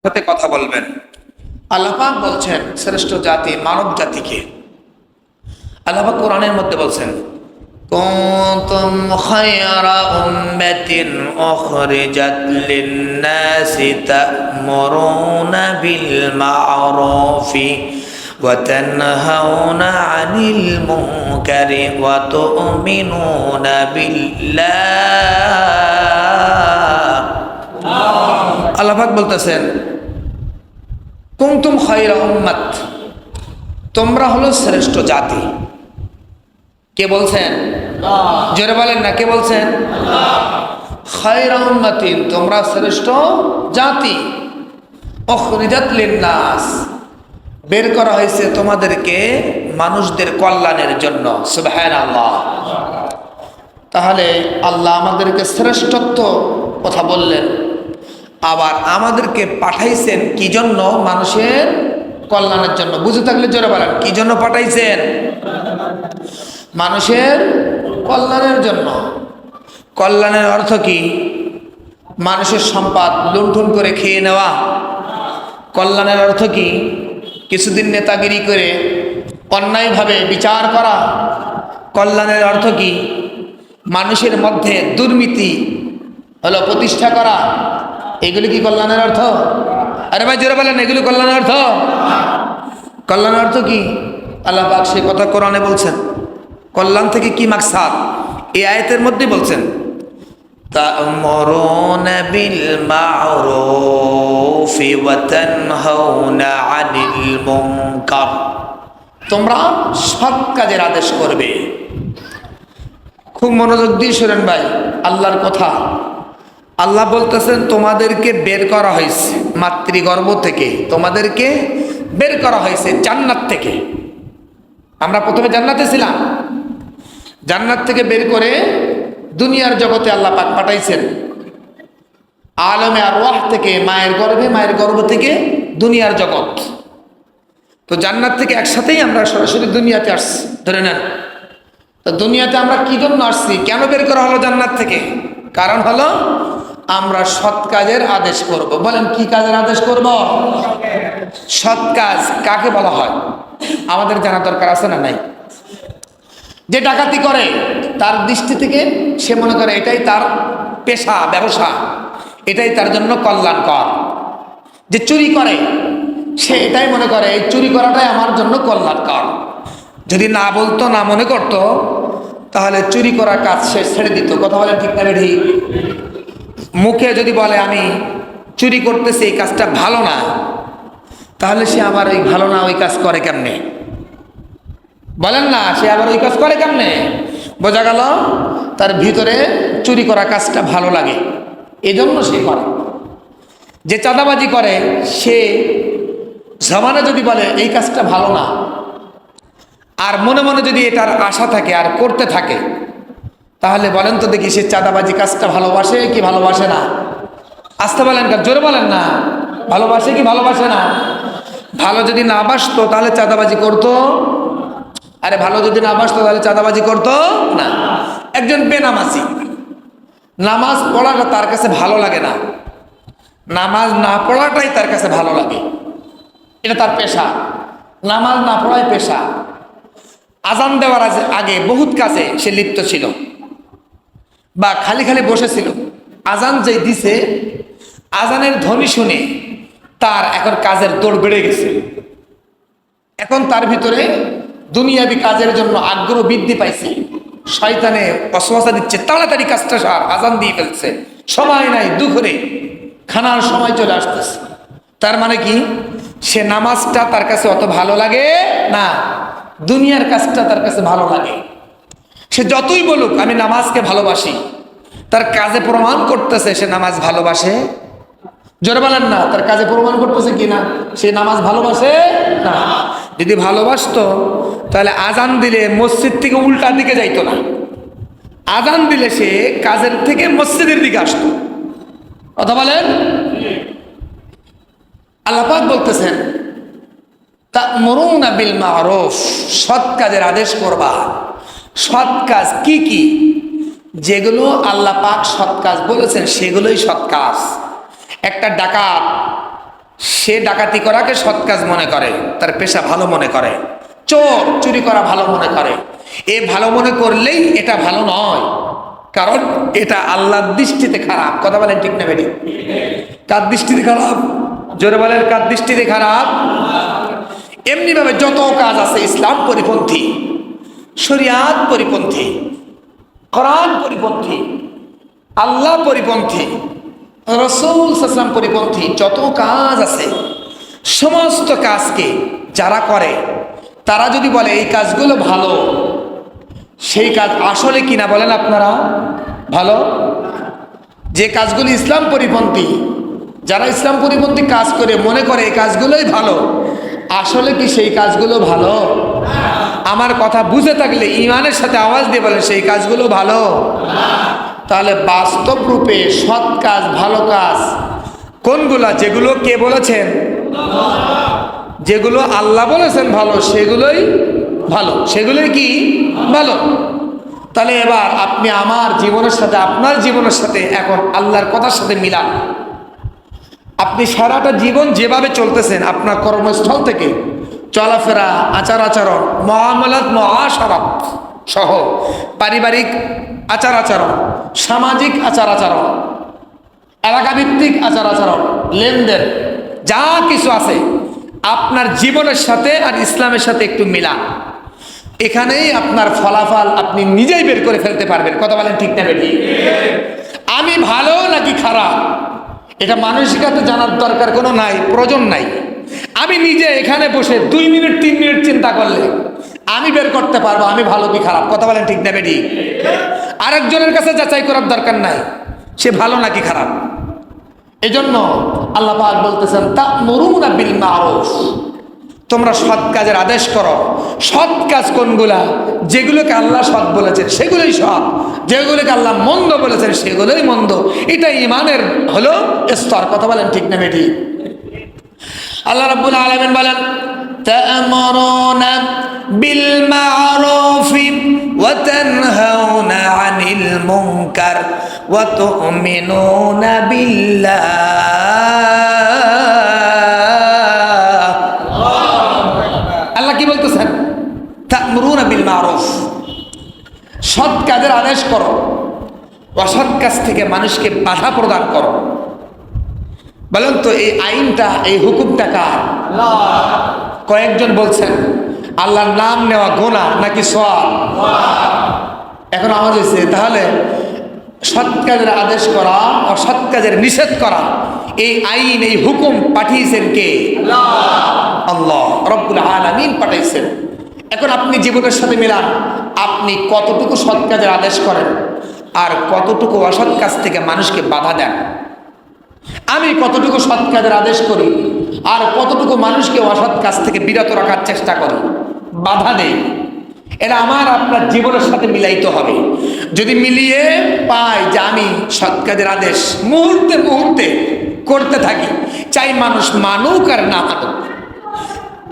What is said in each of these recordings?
সাথে কথা বলবেন। আল্লাহ পাক বলছেন শ্রেষ্ঠ জাতি মানব জাতিকে। আল্লাহ পাক কোরআনের মধ্যে বলছেন, কুনতুম খায়রা উম্মাতিন উখরিজাত লিন-নাসি তা'মুরুনা বিল মা'রুফি ওয়া তানহাউনা 'আনিল মুনকারি ওয়া তু'মিনুনা বিল্লাহ। আল্লাহ পাক বলতেছেন, কুনতুম খায়রা উম্মাত, তোমরা হলো শ্রেষ্ঠ জাতি। কে বলছেন? জোরে বলেন না, কে বলছেন? খায়রা উম্মাতিন, তোমরা শ্রেষ্ঠ জাতি। উখরিজাত লিন-নাস, বের করা হয়েছে তোমাদেরকে মানুষদের কল্যাণের জন্য। সুবহানাল্লাহ। তাহলে আল্লাহ আমাদেরকে শ্রেষ্ঠত্ব কথা বললেন, আবার আমাদেরকে পাঠাইছেন কি জন্য? মানুষের কল্যাণের জন্য। বুঝে থাকলে জোরে বলেন, কি জন্য পাঠাইছেন? মানুষের কল্যাণের জন্য। কল্যাণের অর্থ কি? মানুষের সম্পদ লুণ্ঠন করে খেয়ে নেওয়া। কল্যাণের অর্থ কি? কিছুদিন নেতাগিরি করে অন্যায়ভাবে বিচার করা। কল্যাণের অর্থ কি? মানুষের মধ্যে দুর্নীতি হলো প্রতিষ্ঠা করা। এগুলি কি কল্যাণের অর্থ? আরে ভাই জোরে বলেন, এগুলি কল্যাণের অর্থ? কল্যাণের অর্থ কি? আল্লাহ পাক সে কথা কোরআনে বলছেন। কল্যাণ থেকে কি মাকসাদ এই আয়াতের মধ্যে বলছেন, তা'মুরুনা বিল মা'রুফি ওয়া তানহাউনা 'আনিল মুনকার, তোমরা সৎ কাজের আদেশ করবে। খুব মনোযোগ দিয়ে শুনেন ভাই আল্লাহর কথা। আল্লাহ বলতেছেন তোমাদেরকে বের করা হয়েছে মাতৃগর্ভ থেকে, তোমাদেরকে বের করা হয়েছে জান্নাত থেকে। আমরা প্রথমে জান্নাতে ছিলাম, জান্নাত থেকে বের করে দুনিয়ার জগতে আল্লাহ পাক পাঠাইছেন। আলমে আরওয়াহ থেকে, মায়ের গর্ভে, মায়ের গর্ভ থেকে দুনিয়ার জগৎ। তো জান্নাত থেকে একসাথেই আমরা সরাসরি দুনিয়াতে আসছি, ধরে নেন। তো দুনিয়াতে আমরা কি জন্য আসছি? কেন বের করা হলো জান্নাত থেকে? কারণ হলো আমরা সৎ কাজের আদেশ করব। বলেন, কি কাজের আদেশ করব? সৎ কাজ কাকে বলা হয় আমাদের জানা দরকার আছে না নাই? যে ডাকাতি করে তার দৃষ্টি থেকে সে মনে করে এটাই তার পেশা, ব্যবসা, এটাই তার জন্য কল্যাণকর। যে চুরি করে সে এটাই মনে করে এই চুরি করাটাই আমার জন্য কল্যাণকর। যদি না বলতো, না মনে করতো, তাহলে চুরি করার কাজ সে ছেড়ে দিত। কথা বলে ঠিক না ঠিক? মুখে যদি বলে আমি চুরি করতেছি, এই কাজটা ভালো না, তাহলে সে আবার ওই ভালো না ওই কাজ করে কেমনে? বলেন না, সে আবার ওই কাজ করে কেমনে? বোঝা গেল তার ভিতরে চুরি করা কাজটা ভালো লাগে, এজন্য সে করে। যে চাঁদাবাজি করে সে জমানে যদি বলে এই কাজটা ভালো না, আর মনে মনে যদি এটার আশা থাকে আর করতে থাকে, তাহলে বলেন তো দেখি সে চাঁদাবাজি কাজটা ভালোবাসে কি ভালোবাসে না? আসতে বলেন, জোরে বলেন না, ভালোবাসে কি ভালোবাসে না? ভালো যদি না বাসতো তাহলে চাঁদাবাজি করতো? আরে ভালো যদি না বাসতো তাহলে চাঁদাবাজি করতো না। একজন বেনামাজি, নামাজ পড়াটা তার কাছে ভালো লাগে না, নামাজ না পড়াটাই তার কাছে ভালো লাগে। এটা তার পেশা, নামাজ না পড়াই পেশা। আজান দেওয়ার আগে বহুত কাজে সে লিপ্ত ছিল, বা খালি খালি বসেছিল। আজান যেই দিছে, আজানের ধ্বনি শুনে তার এখন কাজের দৌড় বেড়ে গেছে। এখন তার ভিতরে দুনিয়াবি কাজের জন্য আগ্রহ বৃদ্ধি পাইছে। শয়তানে অসুবিধা দিচ্ছে, তাড়াতাড়ি কাজটা সার, আজান দিয়ে ফেলছে, সময় নাই, দুপুরে খানার সময় চলে আসতেছে। তার মানে কি? সে নামাজটা তার কাছে অত ভালো লাগে না, দুনিয়ার কাজটা তার কাছে ভালো লাগে। সে যতই বলুক আমি নামাজকে ভালোবাসি, তার কাজে প্রমাণ করতেছে সে নামাজ ভালোবাসে। জোরে বলেন না, তার কাজে প্রমাণ করতেছে কিনা সে নামাজ ভালোবাসে না। যদি ভালোবাসতো তাহলে আজান দিলে মসজিদ থেকে উল্টা দিকে যাইতো না, আজান দিলে সে কাজের থেকে মসজিদের দিকে আসতো। কথা বলেন। আল্লাহ পাক বলতেছেন তা'মুরুনা বিল মা'রুফ, সৎ কাজের আদেশ করবা। সৎ কাজ কি কি? যেগুলো আল্লাহ পাক সৎ কাজ বলেছেন সেগুলোই সৎ কাজ। একটা ডাকাত সে ডাকাতি করাকে সৎ কাজ মনে করে, তার পেশা ভালো মনে করে, চোর চুরি করা ভালো মনে করে। এ ভালো মনে করলেই এটা ভালো নয়, কারণ এটা আল্লাহর দৃষ্টিতে খারাপ। কথা বলেন ঠিক না বেটি? কার দৃষ্টিতে খারাপ? জোরে বলেন, কার দৃষ্টিতে খারাপ? এমনি ভাবে যত কাজ আছে ইসলাম পরিপন্থী, শরিয়াত পরিপন্থী, কোরআন পরিপন্থী, আল্লাহ পরিপন্থী, রাসূল সাল্লাল্লাহু পরিপন্থী যত কাজ আছে, সমস্ত কাজকে যারা করে তারা যদি বলে এই কাজগুলো ভালো, সেই কাজ আসলে কিনা বলেন আপনারা? ভালো। যে কাজগুলি ইসলাম পরিপন্থী, যারা ইসলাম পরিপন্থী কাজ করে মনে করে এই কাজগুলোই ভালো, আসলে কি সেই কাজগুলো ভালো? আমার কথা বুঝে থাকলে ইমানের সাথে আওয়াজ দিয়ে বলেন সেই কাজগুলো ভালো। তাহলে বাস্তব রূপে সৎ কাজ, ভালো কাজ কোনগুলা? যেগুলো কে বলেছেন? যেগুলো আল্লাহ বলেছেন ভালো, সেগুলোই ভালো, সেগুলোই কি ভালো। তাহলে এবার আপনি আমার জীবনের সাথে, আপনার জীবনের সাথে এখন আল্লাহর কথার সাথে মিলান। আপনি সারাটা জীবন যেভাবে চলতেছেন, আপনার কর্মস্থল থেকে চলাফেরা, আচার আচরণ, মুআমালাত, মুআশারাত সহ পারিবারিক আচার আচরণ, সামাজিক আচার আচরণ, এলাকাভিত্তিক আচার আচরণ, লেনদেন, যা কিছু আছে আপনার জীবনের সাথে আর ইসলামের সাথে একটু মিলান। এখানেই আপনার ফলাফল আপনি নিজেই বের করে ফেলতে পারবেন। কথা বলেন ঠিক না বেটি? আমি ভালো নাকি খারাপ এটা মানসিকতা জানার দরকার কোনো নাই, প্রয়োজন নাই। আমি নিজে এখানে বসে 2 মিনিট 3 মিনিট চিন্তা করলে আমি বের করতে পারবো আমি ভালো কি খারাপ। কথা বলেন ঠিক না বেটি? আরেকজনের কাছে যাচাই করার দরকার নাই সে ভালো নাকি খারাপ। এজন্য আল্লাহ পাক বলতেছেন তা'মুরুনা বিল মা'রুফ, তোমরা সৎ কাজের আদেশ করো। সৎ কাজ কোনগুলা? যেগুলোকে আল্লাহ সৎ বলেছেন সেগুলোই সৎ, যেগুলোকে আল্লাহ মন্দ বলেছেন সেগুলোই মন্দ। এটা ইমানের হলো স্তর। কথা বলেন ঠিক না বেটি? আল্লাহ রাব্বুল আলামিন বলেন তা'মুরুনা বিল মা'রুফ ওয়া তানহাউনা আনিল মুনকার ওয়া তু'মিনুনা বিল্লাহ। আল্লাহ কি বলতেছেন? তা'মুরুনা বিল মা'রুফ, সৎ কাজের আদেশ করো, অসৎ কাজ থেকে মানুষকে বাধা প্রদান করো। বলেন তো এই আইনটা, এই হুকুমটা কার? কয়েকজন বলছেন আল্লাহর নাম নেওয়া গুনাহ নাকি সওয়াব? এখন আওয়াজ হয়েছে, তাহলে সৎ কাজের আদেশ করা, অসৎ কাজের নিষেধ করা, এই আইন, এই হুকুম পাঠিয়েছেন কে? আল্লাহ রব্বুল আলামিন পাঠাইছেন। এখন আপনি জীবনের সাথে মিলান, আপনি কতটুকু সৎ কাজের আদেশ করেন আর কতটুকু অসৎ কাজ থেকে মানুষকে বাধা দেন। আমি কতটুকু সৎ কাজের আদেশ করি আর কতটুকু মানুষকে অসৎ কাজ থেকে বিরত রাখার চেষ্টা করি, বাধা দেই। এটা আমার আপনার জীবনের সাথে মিলাইতে হবে। যদি মিলিয়ে পাই যে আমি সৎ কাজের আদেশ মুহূর্তে মুহূর্তে করতে থাকি, চাই মানুষ মানুক আর না মানুক,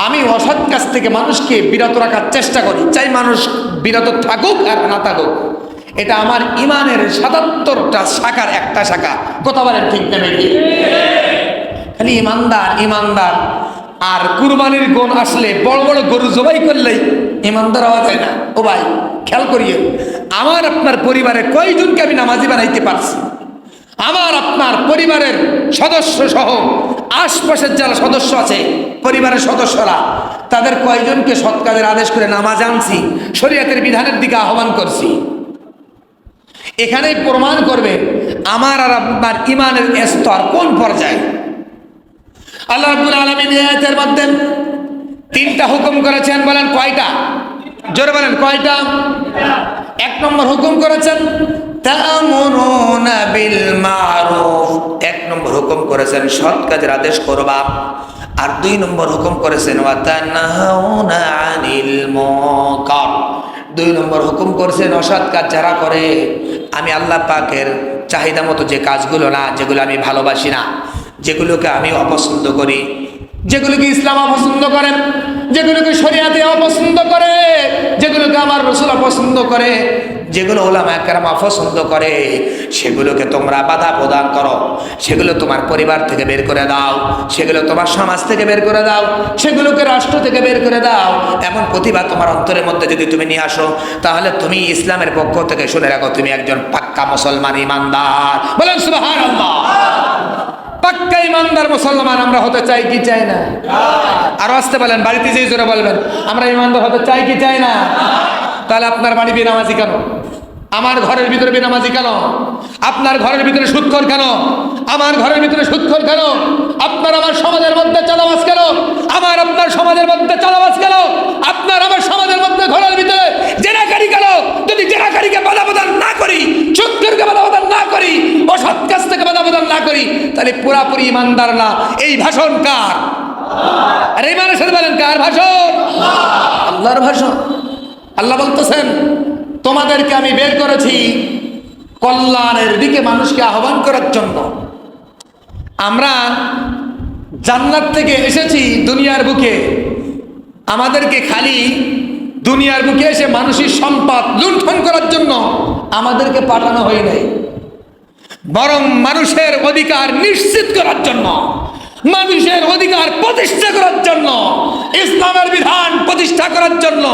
আমি অসৎ কাজ থেকে মানুষকে বিরত রাখার চেষ্টা করি, চাই মানুষ বিরত থাকুক আর না থাকুক, এটা আমার ইমানের ৭৭টা শাখার একটা শাখা। কথা বলেন ঠিক না বেটি? খালি ইমানদার ইমানদার, আর কুরবানির গুণ আসলে বড় বড় গরু জবাই করলেই ইমানদার হওয়া যায় না। ও ভাই খেয়াল করিয়ে, আমার আপনার পরিবারে কয়জনকে আমি নামাজি বানাইতে পারছি? আমার আপনার পরিবারের সদস্য সহ আশপাশের যারা সদস্য আছে, পরিবারের সদস্যরা, তাদের কয়জনকে সৎ কাজের আদেশ করে নামাজ আনছি, শরীয়তের বিধানের দিকে আহ্বান করছি? এখানেই প্রমাণ করবে আমার আর আপনার ইমানের স্তর কোন পর্যায়ে। আল্লাহ রাব্বুল আলামিন এই আয়াতের মধ্যে 3টা হুকুম করেছেন। বলেন কয়টা? জোরে বলেন কয়টা? 1 নম্বর হুকুম করেছেন তা'মুরুনা বিল মা'রুফ, 1 নম্বর হুকুম করেছেন সৎ কাজের আদেশ করবা। আর 2 নম্বর হুকুম করেছেন ওয়া তানহাউনা আনিল মুনকার, 2 নম্বর হুকুম করেছেন অসৎ কাজ যারা করে, আমি আল্লাহ পাকের চাহিদা মতো যে কাজগুলো না, যেগুলো আমি ভালোবাসি না, যেগুলোকে আমি অপছন্দ করি, যেগুলোকে ইসলাম অপছন্দ করেন, যেগুলোকে শরিয়াতে অপছন্দ করে, যেগুলোকে আমার রাসূল অপছন্দ করে, যেগুলো ওলামায়ে কেরাম অপছন্দ করে সেগুলোকে তোমরা বাধা প্রদান করো, সেগুলো তোমার পরিবার থেকে বের করে দাও, সেগুলো তোমার সমাজ থেকে বের করে দাও, সেগুলোকে রাষ্ট্র থেকে বের করে দাও। এমন প্রতিভা তোমার অন্তরের মধ্যে যদি তুমি নিয়ে আসো, তাহলে তুমি ইসলামের পক্ষ থেকে শুনে রাখো, তুমি একজন পাক্কা মুসলমান ইমানদার। বলেন সুবহানাল্লাহ। পাক্কা ইমানদার মুসলমান আমরা হতে চাই কি চাই না? আরো আসতে বলেন, বাড়িতে যেই জোরে বলবেন, আমরা ইমানদার হতে চাই কি চাই না? তাহলে আপনার বাড়ি বেনামাজি কেন? আমার ঘরের ভিতরে বেনামাজি কেন? আপনার ঘরের ভিতরে সুদখোর কেন? আমার ঘরের ভিতরে সুদখোর কেন? আপনার আমার সমাজের মধ্যে চাঁদাবাজ কেন? আমার আপনার সমাজের মধ্যে চাঁদাবাজ কেন? আপনার আমার সমাজের মধ্যে ঘরের ভিতরে জেনাকারী কেন? যদি জেনাকারীকে বাধা প্রদান না করি, সুদখোরকে বাধা প্রদান না করি, অসৎ কাজ থেকে বাধা প্রদান না করি, তাহলে পুরাপুরি ইমানদার না। এই ভাষণ কার? আরে ইমানের সাথে বলেন, কার ভাষণ? আল্লাহর ভাষণ। আল্লাহ বলতেছেন, তোমাদেরকে আমি বের করেছি কল্যাণের দিকে মানুষকে আহ্বান করার জন্য। আমরা জান্নাত থেকে এসেছি দুনিয়ার বুকে, আমাদেরকে খালি দুনিয়ার বুকে এসে মানুষের সম্পদ লুণ্ঠন করার জন্য আমাদেরকে পাঠানো হয় নাই, বরং মানুষের অধিকার নিশ্চিত করার জন্য, মানুষের অধিকার প্রতিষ্ঠা করার জন্য, ইসলামের বিধান প্রতিষ্ঠা করার জন্য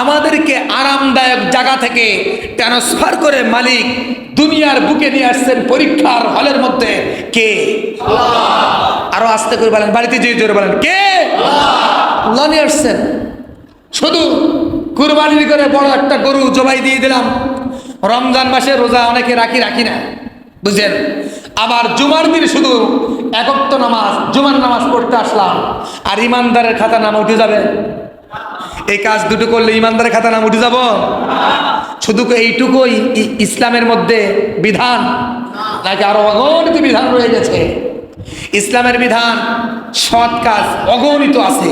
আমাদেরকে আরামদায়ক জায়গা থেকে ট্রান্সফার করে মালিক দুনিয়ার বুকে নিয়ে আসছেন পরীক্ষার হলের মধ্যে। কে? আরো আস্তে করে বলেন, বাড়িতে যে জোরে বলেন, কে? আল্লাহ নিয়ে আসছেন। শুধু কুরবানি করে বড় একটা গরু জবাই দিয়ে দিলাম, রমজান মাসে রোজা অনেকে রাখি না, বুঝলেন? আবার জুমার দিন শুধু এক ওয়াক্ত নামাজ, জুমার নামাজ পড়তে আসলাম, আর ইমানদারের খাতা নাম উঠে যাবে। এই কাজ দুটো করলে ইমানদারের খাতা নাম উঠে যাব? শুধু এইটুকুই ইসলামের মধ্যে বিধান, নাকি আরো অগণিত বিধান রয়ে গেছে? ইসলামের বিধান সৎ কাজ অগণিত আছে,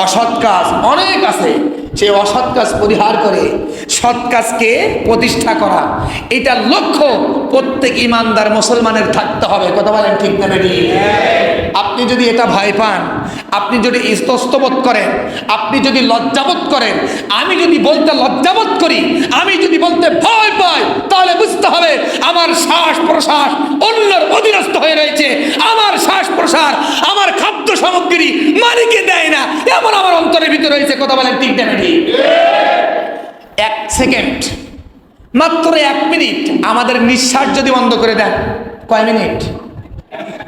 অসৎ কাজ অনেক আছে। সেই অসৎ কাজ পরিহার করে সৎ কাজকে প্রতিষ্ঠা করা, এটার লক্ষ্য প্রত্যেক ইমানদার মুসলমানের থাকতে হবে। কথা বলেন ঠিক না বেঠিক? আপনি যদি এটা ভয় পান, আপনি যদি ইস্তস্তবোধ করেন, আপনি যদি লজ্জাবোধ করেন, আমি যদি বলতে লজ্জাবোধ করি, আমি যদি বলতে ভয় পাই, তাহলে বুঝতে হবে আমার শ্বাস প্রশ্বাস অন্যের অধীনস্থ হয়ে রয়েছে। আমার শ্বাস প্রশ্বাস, আমার খাদ্য সামগ্রী মালিকে দেয় না, এমন আমার অন্তরের ভিতরে রয়েছে। কথা বলেন ঠিক না বেঠিক? এক সেকেন্ড, মাত্র 1 মিনিট আমাদের নিঃশ্বাস যদি বন্ধ করে দেন, কয় মিনিট?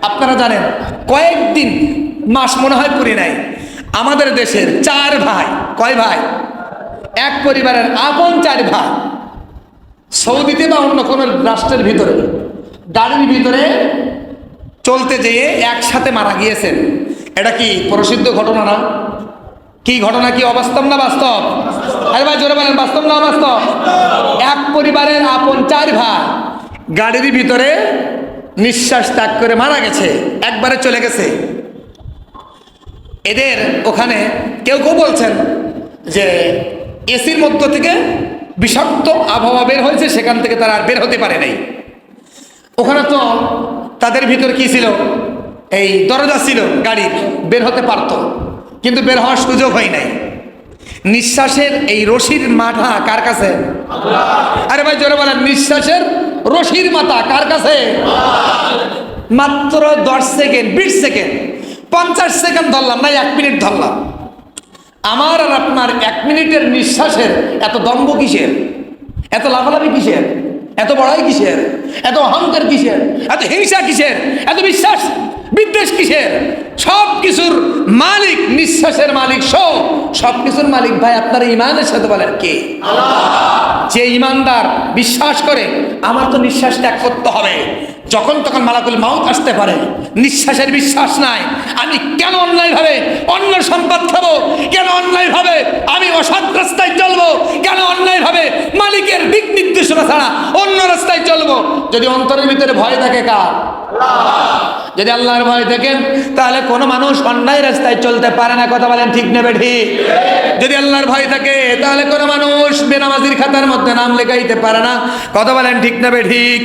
আপনারা জানেন, কয়েকদিন মাস মনে হয় পুরি নাই। আমাদের দেশের 4 ভাই, কয় ভাই? এক পরিবারের আপন 4 ভাই সৌদিতে বা অন্য কোনো রাষ্ট্রের ভিতরে গাড়ির ভিতরে চলতে যেয়ে একসাথে মারা গিয়েছেন। এটা কি প্রসিদ্ধ ঘটনা না? কি ঘটনা? কি অবাস্তব না বাস্তব? আরে ভাই জোরে বলেন, বাস্তব না বাস্তব? এক পরিবারের আপন 4 ভাই গাড়ির ভিতরে নিঃশ্বাস ত্যাগ করে মারা গেছে, একবারে চলে গেছে। এদের ওখানে কেউ কেউ বলছেন যে এসির মধ্য থেকে বিষাক্ত আবহাওয়া বের হয়েছে, সেখান থেকে তারা আর বের হতে পারে নাই। ওখানে তো তাদের ভিতর কি ছিল? এই দরজা ছিল গাড়ির, বের হতে পারতো, কিন্তু বের হওয়ার সুযোগ হয় নাই। নিঃশ্বাসের এই রশির মাথা কার কাছে? আরে ভাই জোরে বলেন, নিঃশ্বাসের রশির মাথা কার কাছে? মাত্র 10 সেকেন্ড, 20 সেকেন্ড, 50 সেকেন্ড ধরলাম না, 1 মিনিট ধরলাম। আমার আর আপনার 1 মিনিটের নিঃশ্বাসের এত দম্ভ কিসের? এত লাফালাফি কিসের? এত বড়াই কিসের? এত অহংকার কিসের? এত হিংসা কিসের? এত বিশ্বাস বিদ্বেষ কিসের? সব কিছুর মালিক, নিঃশ্বাসের মালিক সব কিছুর মালিক ভাই আপনার ইমানের সাথে বলেন কে? যে ইমানদার বিশ্বাস করে আমার তো নিঃশ্বাস ত্যাগ করতে হবে, যখন তখন মালাকুল মাউত আসতে পারে, নিঃশ্বাসের বিশ্বাস নাই। আমি কেন অন্যায়ভাবে অন্য সম্পদ খাবো? কেন অন্যায়ভাবে আমি অসৎ রাস্তায় চলবো? কেন অন্যায়ভাবে মালিকের দিক নির্দেশনা ছাড়া অন্য রাস্তায় চলবো? যদি অন্তরের ভিতরে ভয় থাকে কার? যদি আল্লাহর ভয় থাকে, তাহলে কোনো মানুষ অন্যায় রাস্তায় চলতে পারে না। কথা বলেন ঠিক নেবে ঠিক? যদি আল্লাহর ভয় থাকে, তাহলে কোনো মানুষ বেনামাজির খাতার মধ্যে নাম লেখাইতে পারে না। কথা বলেন ঠিক নেবে ঠিক?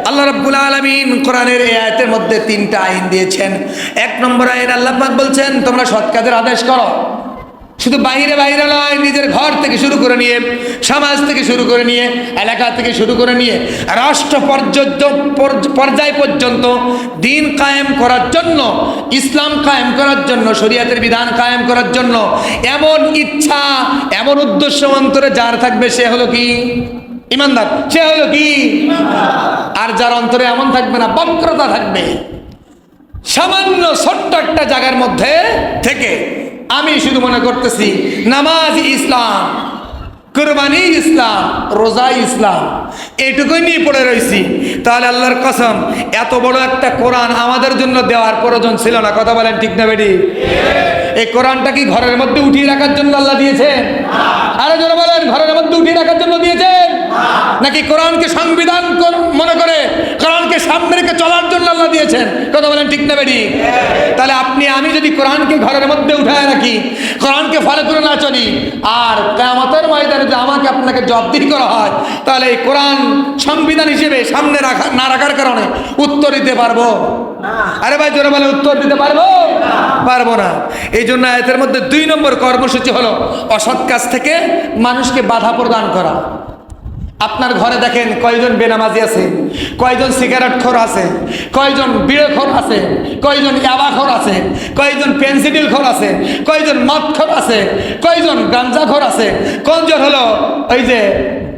আল্লাহ রাব্বুল আলামিন কোরআনের এই আয়াতের মধ্যে 3টা আইন দিয়েছেন। 1 নম্বর আইন আল্লাহ পাক বলছেন তোমরা সৎ কাজের আদেশ করো। শুধু বাইরে বাইরে নয়, নিজের ঘর থেকে শুরু করে নিয়ে, সমাজ থেকে শুরু করে নিয়ে, এলাকা থেকে শুরু করে নিয়ে রাষ্ট্র পর্যায় পর্যন্ত দিন কায়েম করার জন্য, ইসলাম কায়েম করার জন্য, শরীয়তের বিধান কায়েম করার জন্য এমন ইচ্ছা, এমন উদ্দেশ্য অন্তরে যার থাকবে সে হলো কি ইমানদার, সে হলো কি। আর যার অন্তরে এমন থাকবে না, বক্রতা থাকবে, সামান্য ছোট্ট একটা জায়গার মধ্যে থেকে আমি শুধু মনে করতেছি নামাজ ইসলাম, কুরবানি ইসলাম, রোজা ইসলাম, এইটুকুই নিয়ে পড়ে রয়েছি, তাহলে আল্লাহর কসম এত বড় একটা কোরআন আমাদের জন্য দেওয়ার প্রয়োজন ছিল না। কথা বলেন ঠিক না বেটি? এই কোরআনটা কি ঘরের মধ্যে উঠিয়ে রাখার জন্য আল্লাহ দিয়েছেন? আরে জোরে বলেন, ঘরের মধ্যে উঠিয়ে রাখার জন্য দিয়েছেন নাকি কোরআনকে সংবিধান মনে করে কোরআনকে সামনে রেখে চলার জন্য আল্লাহ দিয়েছেন? কথা বলেন ঠিক না বেটি? তাহলে আপনি আমি যদি কোরআনকে ঘরের মধ্যে উঠায় রাখি, কোরআনকে ফলো করে না চলি, আর কিয়ামতের ময়দানে যদি আমাকে আপনাকে জবাবদিহি করা হয়, তাহলে এই কোরআন সংবিধান হিসেবে সামনে না রাখার কারণে উত্তর দিতে পারবো? আরে ভাই জোরে বলে, উত্তর দিতে পারবো? পারবো না। এই জন্য আয়াতের মধ্যে 2 নম্বর কর্মসূচি হলো অসৎ কাজ থেকে মানুষকে বাধা প্রদান করা। আপনার ঘরে দেখেন কয়জন বেনামাজি আছে, কয়জন সিগারেট খোর আছে, কয়জন বিড়ে খোর আছে, কয়জন ইয়াবা খোর আছে, কয়জন পেন্সিডিল খোর আছে, কয়জন মদ খোর আছে, কয়জন গাঞ্জা খোর আছে, কয়জন হলো ওই যে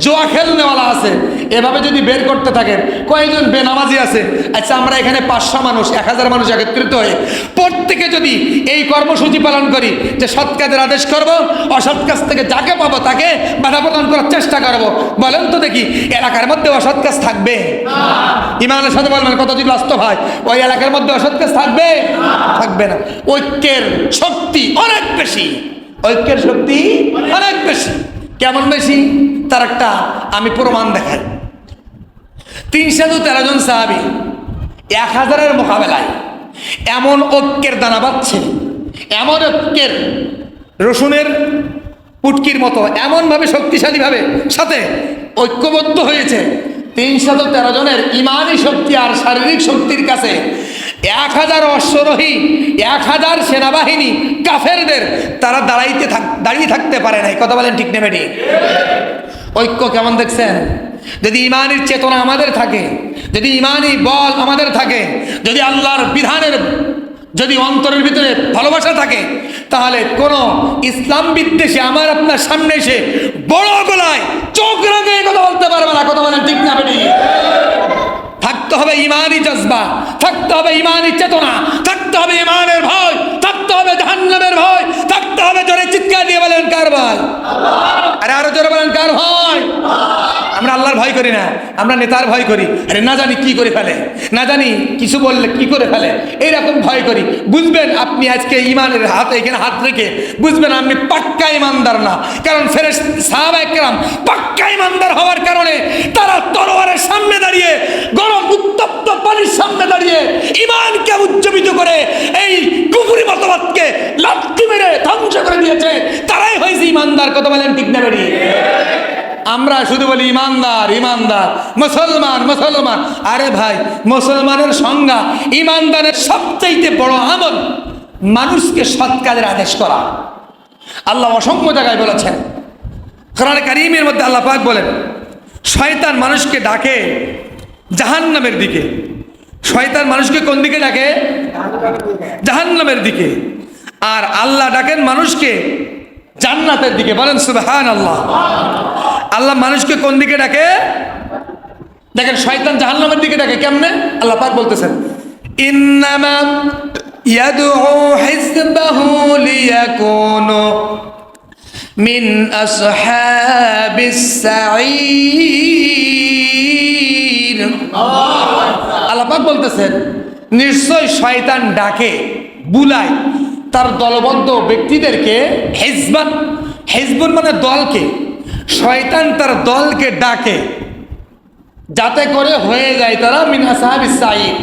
জোয়া খেলনেওয়ালা আছে। এভাবে যদি বের করতে থাকেন কয়জন বেনামাজি আছে। আচ্ছা, আমরা এখানে 500 মানুষ, 1000 মানুষ একত্রিত হয়ে প্রত্যেকে যদি এই কর্মসূচি পালন করি যে সৎ কাজের আদেশ করব, অসৎ কাজ থেকে যাকে পাবো তাকে বাধা প্রদান করার চেষ্টা করব, বলেন তো দেখি এলাকার মধ্যে অসৎ কাজ থাকবে? ইমানের সাথে বলবেন কত যদি বাস্তব হয়, ওই এলাকার মধ্যে অসৎ কাজ থাকবে? থাকবে না। ঐক্যের শক্তি অনেক বেশি, ঐক্যের শক্তি অনেক বেশি। কেমন বেশি? তার একটা আমি প্রমাণ দেখাই। 313 জন সাহাবী 1000-এর মোকাবেলায় এমন ঐক্যের দানা বাঁধছে, এমন ঐক্যের রসুনের পুটকির মতো এমনভাবে শক্তিশালীভাবে সাথে ঐক্যবদ্ধ হয়েছে। 313 জনের ইমানি শক্তি আর শারীরিক শক্তির কাছে 1000 অশ্বরোহী, 1000 সেনাবাহিনী কাফেরদের তারা দাঁড়িয়ে থাকতে পারে নাই। কথা বলেন ঠিক নেবে? ঐক্য কেমন দেখছেন? যদি ইমানের চেতনা আমাদের থাকে, যদি ইমানি বল আমাদের থাকে, যদি আল্লাহর বিধানের যদি অন্তরের ভিতরে ভালোবাসা থাকে, তাহলে কোন ইসলাম বিদ্বেষী আমার আপনার সামনে এসে বড় গলায় চোখ রাঙিয়ে কথা বলতে পারবে না। কথা বলেন ঠিক না বেটি? থাকতে হবে ইমানি জজবা, থাকতে হবে ইমানি চেতনা, থাকতে হবে ইমানের ভয়, থাকতে হবে জাহান্নামের ভয়, থাকতে হবে জোরে চিৎকার দিয়ে বলেন কার ভয়? আরে আরো জোরে বলেন কার ভয়? আমরা আল্লাহর ভয় করি না, আমরা নেতার ভয় করি। আরে না জানি কি করে ফেলে, না জানি কিছু বললে কি করে ফেলে, এইরকম ভয় করি। বুঝবেন আপনি আজকে ইমানের হাত এখানে হাত রেখে বুঝবেন আপনি পাক্কা ইমানদার না। কারণ সাহাবায়ে কেরাম পাক্কা ইমানদার হওয়ার কারণে তারা তরবারের সামনে দাঁড়িয়ে, গরম উত্তপ্ত পানির সামনে দাঁড়িয়ে ইমানকে উজ্জীবিত করে এই কুফরি মতবাদকে লাথি মেরে ধ্বংস করে দিয়েছে। তারাই হয়েছে ইমানদার। কথা বলেন ঠিক না বেটি? আমরা শুধু বলি ইমানদার ইমানদার, মুসলমান মুসলমান। আরে ভাই, মুসলমানের সংজ্ঞা, ইমানদারের সবচেয়ে বড় আমল মানুষকে সৎ কাজের আদেশ করা। আল্লাহ অসংখ্য জায়গায় বলেছেন। কোরআনে কারীমের মধ্যে আল্লাহ পাক বলেন, শয়তান মানুষকে ডাকে জাহান্নামের দিকে। শয়তান মানুষকে কোন দিকে ডাকে? জাহান্নামের দিকে। আর আল্লাহ ডাকেন মানুষকে জান্নাতের দিকে। বলেন সুবহানাল্লাহ। আল্লাহ মানুষকে কোন দিকে ডাকে? দেখেন, শয়তান জাহান্নামের দিকে ডাকে কেমনে? আল্লাহ পাক বলতেছেন, ইন্নামা ইয়াদউ হিজবাহু লিয়াকুনু মিন আসহাবিস সাঈর। আল্লাহ পাক বলতেছেন, নিশ্চয় শয়তান ডাকে, বুলায় তার দলবদ্ধ ব্যক্তিদেরকে। হিজবান, হিজবুন মানে দলকে। শয়তান তার দলকে ডাকে যাতে করে হয়ে যায় তারা মিন আসহাবিস সাঈর,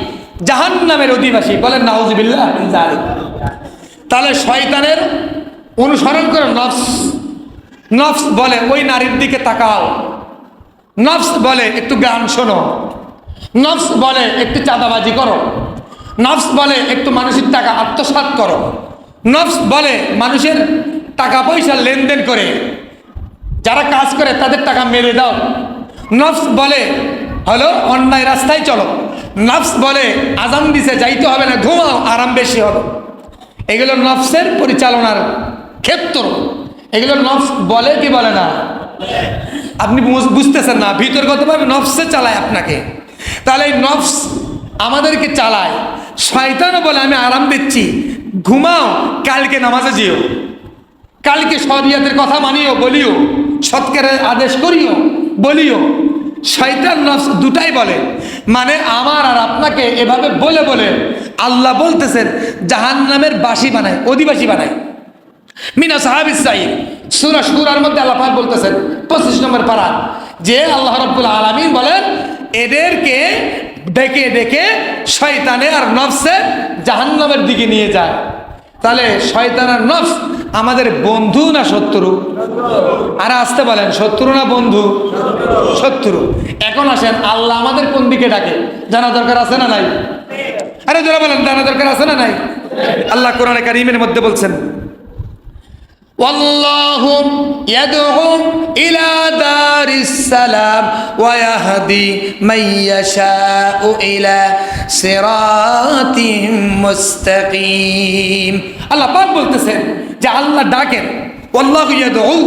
জাহান্নামের অধিবাসী। বলেন নাউযুবিল্লাহ মিন যালিক। তাহলে শয়তানের অনুসরণ করে নফস। নফস বলে ওই নারীর দিকে তাকাও, নফস বলে একটু গান শোনো, নফস বলে একটু চাঁদাবাজি করো, নফস বলে একটু মানুষের টাকা আত্মসাৎ করো, নফস বলে মানুষের টাকা পয়সা লেনদেন করে যারা কাজ করে তাদের টাকা মেরে দাও। নফস বলে হলো অন্যায় রাস্তায় চলো, নফস বলে আজান দিছে যাইতে হবে না, ঘুমাও, আরাম বেশি হবে। এগুলো নফসের পরিচালনার ক্ষেত্র। এগুলো নফস বলে কি বলে না? আপনি বুঝতেছেন না, ভিতরগতভাবে নফসে চালায় আপনাকে। তাহলে এই নফস আমাদেরকে চালায়। শয়তানও বলে আমি আরাম দিচ্ছি, ঘুমাও, কালকে নামাজে যেও, কালকে শরিয়তের কথা মানিও, বলিও, সৎকার আদেশ করিও, বলিও। শয়তান নফস দুটাই বলে, মানে আমার আর আপনাকে এভাবে বলে বলে আল্লাহ বলতেছেন জাহান্নামের বাসী বানায়, অধিবাসী বানায়। মিনা সাহাবিস সাইদ সূরা শুরার মধ্যে আল্লাহ পাক বলতেছেন 25 নম্বর পারা, যে আল্লাহ রাব্বুল আলামিন বলেন এদেরকে ডেকে ডেকে শয়তানে আর নফসে জাহান্নামের দিকে নিয়ে যায়। তাহলে শয়তান আর নফস আমাদের বন্ধু না শত্রু? আর আসতে বলেন শত্রু না বন্ধু? শত্রু। এখন আসেন আল্লাহ আমাদের কোন দিকে ডাকে জানা দরকার আছে না নাই? আরে যারা বলেন জানা দরকার আছে না নাই? আল্লাহ কোরআনে কারীমের মধ্যে বলছেন والله يدعو إلى دار السلام ويهدي من يشاء إلى صراط مستقيم। আল্লাহ পাক বলতেছেন যে আল্লাহ ডাকেন والله يدعو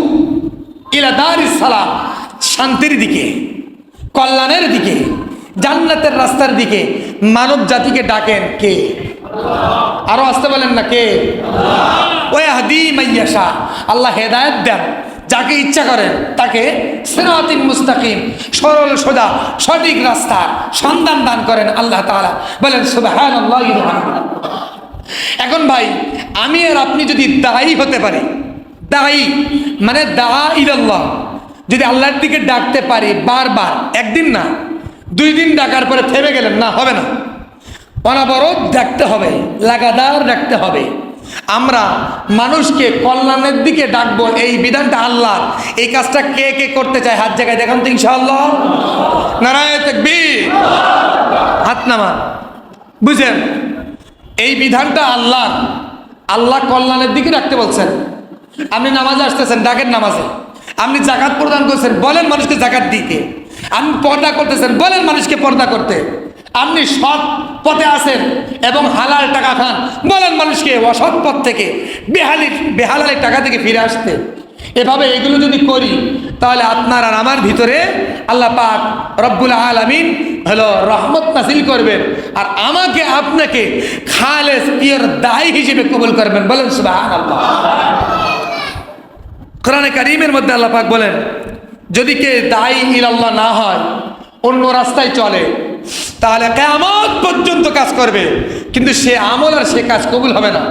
إلى دار السلام, শান্তির দিকে, কল্যাণের দিকে, জান্নাতের রাস্তার দিকে মানব জাতিকে ডাকেন কে? আরো আসতে বলেন না কে? ওয়াহদি মাইয়াশা, আল্লাহ হেদায়েত দেন যাকে ইচ্ছা করেন তাকে, সিরাতিন মুস্তাকিম, সরল সোজা সঠিক রাস্তার সন্ধান দান করেন আল্লাহ তাআলা। বলেন সুবহানাল্লাহি ওয়া বিহামদিহি। এখন ভাই আমি আর আপনি যদি দায়ী হতে পারি, দায়ী মানে দাআ ইলাল্লাহ, যদি আল্লাহর দিকে ডাকতে পারি বারবার, একদিন না 2 দিন ডাকার পরে থেমে গেলেন না, হবে না, অনবরত ডাকতে হবে, লাগাতার ডাকতে হবে। আমরা মানুষকে কল্যাণের দিকে ডাকবো, এই বিধানটা আল্লাহ। এই কাজটা কে কে করতে চায় হাত জায়গায় দেখান তো ইনশাআল্লাহ। নারায়ে তাকবীর, হাত নামান। বুঝেন এই বিধানটা আল্লাহ, আল্লাহ কল্যাণের দিকে ডাকতে বলছেন। আপনি নামাজে আসতেছেন, ডাকেন নামাজে। আপনি যাকাত প্রদান করছেন, বলেন মানুষকে যাকাত দিতে। আপনি পর্দা করতেছেন, বলেন মানুষকে পর্দা করতে। আপনি সৎ পথে আছেন এবং হালাল টাকা খান, বলেন মানুষকে অসৎ পথ থেকে, বেহালালের টাকা থেকে ফিরে আসতে। এভাবে এগুলো যদি করি তাহলে আপনার আর আমার ভিতরে আল্লাহ পাক রব্বুল আলামিন হলো রহমত নাযিল করবেন, আর আমাকে আপনাকে খালেস পিওর দায়ী হিসেবে কবুল করবেন। বলেন সুবহানাল্লাহ। কোরআনে কারীমের মধ্যে আল্লাহ পাক বলেন যদি কে দায়ী ইলাল্লাহ না হয়, অন্য রাস্তায় চলে, তাহলে কিয়ামত পর্যন্ত কাজ করবে, কিন্তু সে আমল আর সে কাজ কবুল হবে না।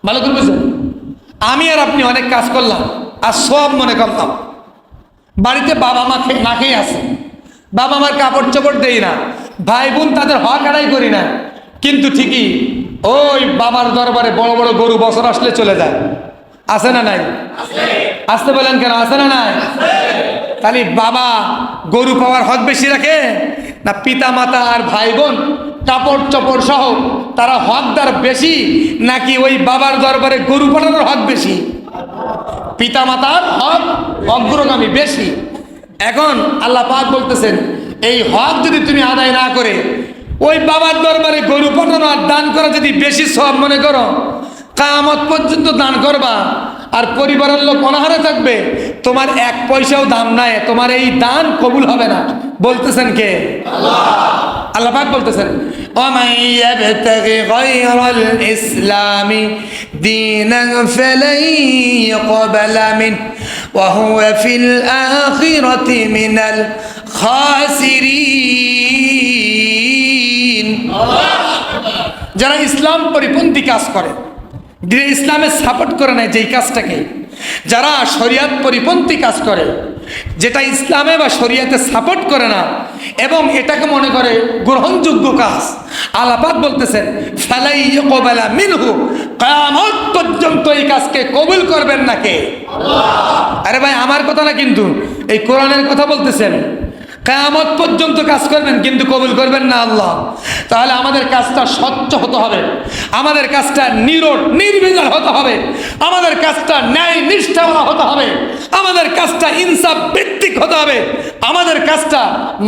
ভালো করে বুঝুন, আমি আর আপনি অনেক কাজ করলাম আর সব মনে করলাম, বাড়িতে বাবা মা না খেয়ে আছে, বাবা মার কাপড় চোপড় দেই না, ভাই বোন তাদের হক আদায় করি না, কিন্তু ঠিকই ওই বাবার দরবারে বড় বড় গরু বছর আসলে চলে যায়। আছে না নাই? আসতে বলেন কেন? আছে না নাই? তাহলে বাবা গরু পাওয়ার হক বেশি রাখে না পিতা মাতা আর ভাই বোন কাপড় চোপড় সহ তারা হকদার বেশি, নাকি ওই বাবার দরবারে গরু পাঠানোর হক বেশি? পিতা মাতার হক অগ্রগামী বেশি। এখন আল্লাহ পাক বলতেছেন এই হক যদি তুমি আদায় না করে ওই বাবার দরবারে গরু পাঠানো আর দান করা যদি বেশি সওয়াব মনে করো, কিয়ামত পর্যন্ত দান করবা আর পরিবারের লোক অনাহারে থাকবে, তোমার 1 পয়সাও দাম নাই, তোমার এই দান কবুল হবে না। বলতেছেন কে? আল্লাহ। আল্লাহ পাক বলতেছেন ওয়া ইয়াবতাগি গায়রাল ইসলামি দীনান ফালাই ইয়াকবালা মিন ওয়া হুয়া ফিল আখিরাতি মিনাল খাসিরিন। যারা ইসলাম পরিপন্থী কাজ করে, দিনে ইসলামের সাপোর্ট করে না যেই কাজটাকে, যারা শরিয়াত পরিপন্থী কাজ করে, যেটা ইসলামে বা শরিয়াতে সাপোর্ট করে না এবং এটাকে মনে করে গ্রহণযোগ্য কাজ, আল্লাহ পাক বলতেছেন ফালাই ইয়াকবালা মিনহু, কিয়ামত পর্যন্ত এই কাজকে কবুল করবেন না কে? আল্লাহ। আরে ভাই আমার কথা না, কিন্তু এই কোরআনের কথা বলতেছেন। কিয়ামত পর্যন্ত কাজ করবেন কিন্তু কবুল করবেন না আল্লাহ। তাহলে আমাদের কাজটা স্বচ্ছ হতে হবে, আমাদের কাজটা নিরট নির্বিচার হতে হবে, আমাদের কাজটা ন্যায় নিষ্ঠাওয়ালা হতে হবে, আমাদের কাজটা ইনসাফ ভিত্তিক হতে হবে, আমাদের কাজটা